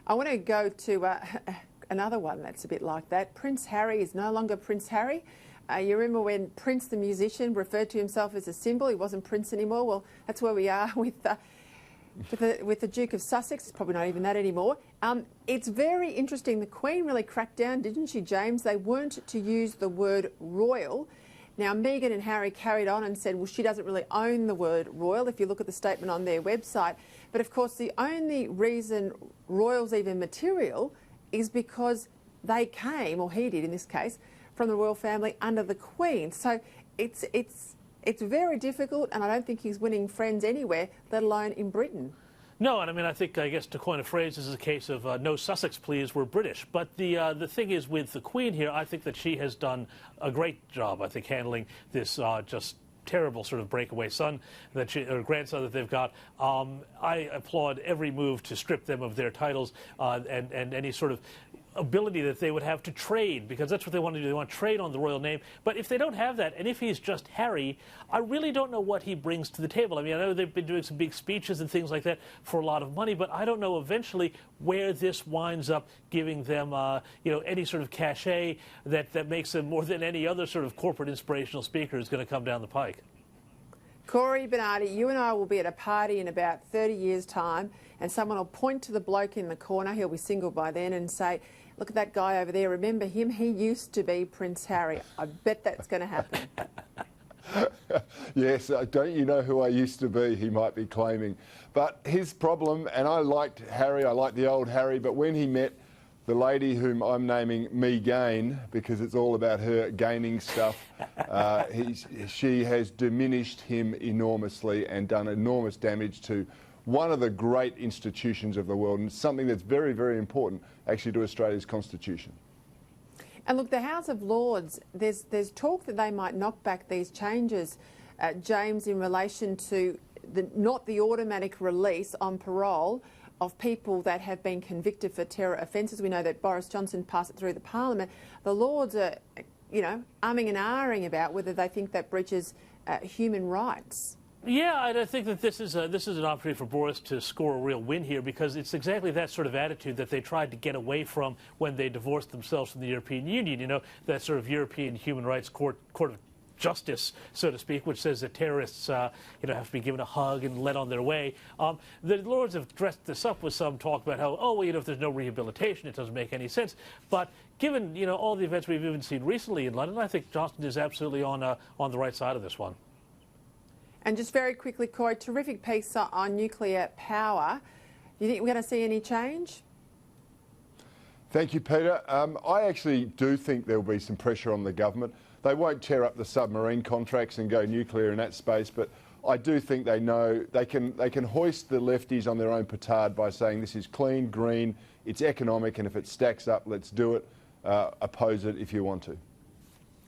I want to go to another one that's a bit like that. Prince Harry is no longer Prince Harry. You remember when Prince the musician referred to himself as a symbol? He wasn't Prince anymore. Well, that's where we are with the Duke of Sussex. It's probably not even that anymore. It's very interesting. The Queen really cracked down, didn't she, James? They weren't to use the word royal. Now, Meghan and Harry carried on and said, well, she doesn't really own the word royal, if you look at the statement on their website. But, of course, the only reason royal's even material is because they came, or he did in this case, from the royal family under the Queen. So it's very difficult, and I don't think he's winning friends anywhere, let alone in Britain. No, and I guess to coin a phrase, this is a case of no Sussex, please, we're British. But the thing is, with the Queen here, I think that she has done a great job, I think, handling this just terrible sort of breakaway son or grandson that they've got. I applaud every move to strip them of their titles and any sort of ability that they would have to trade, because that's what they want to do. They want to trade on the royal name. But if they don't have that, and if he's just Harry, I really don't know what he brings to the table. I mean, I know they've been doing some big speeches and things like that for a lot of money, but I don't know eventually where this winds up giving them, any sort of cachet that makes them more than any other sort of corporate inspirational speaker is going to come down the pike. Cory Bernardi, you and I will be at a party in about 30 years' time, and someone will point to the bloke in the corner, he'll be single by then, and say, look at that guy over there, remember him? He used to be Prince Harry. I bet that's going to happen. Yes, don't you know who I used to be, he might be claiming. But his problem, and I liked Harry, I liked the old Harry, but when he met the lady whom I'm naming Meghan, because it's all about her gaining stuff, she has diminished him enormously and done enormous damage to one of the great institutions of the world, and something that's very, very important actually to Australia's constitution. And look, the House of Lords, there's talk that they might knock back these changes, James, in relation to not the automatic release on parole of people that have been convicted for terror offences. We know that Boris Johnson passed it through the Parliament. The Lords are, umming and ahhing about whether they think that breaches human rights. Yeah, I think that this is an opportunity for Boris to score a real win here, because it's exactly that sort of attitude that they tried to get away from when they divorced themselves from the European Union. That sort of European Human Rights Court of Justice, so to speak, which says that terrorists, have to be given a hug and led on their way. The Lords have dressed this up with some talk about how, if there's no rehabilitation, it doesn't make any sense. But given, all the events we've even seen recently in London, I think Johnson is absolutely on the right side of this one. And just very quickly, Cory, terrific piece on nuclear power. Do you think we're going to see any change? Thank you, Peter. I actually do think there will be some pressure on the government. They won't tear up the submarine contracts and go nuclear in that space, but I do think they know they can hoist the lefties on their own petard by saying this is clean, green, it's economic, and if it stacks up, let's do it. Oppose it if you want to.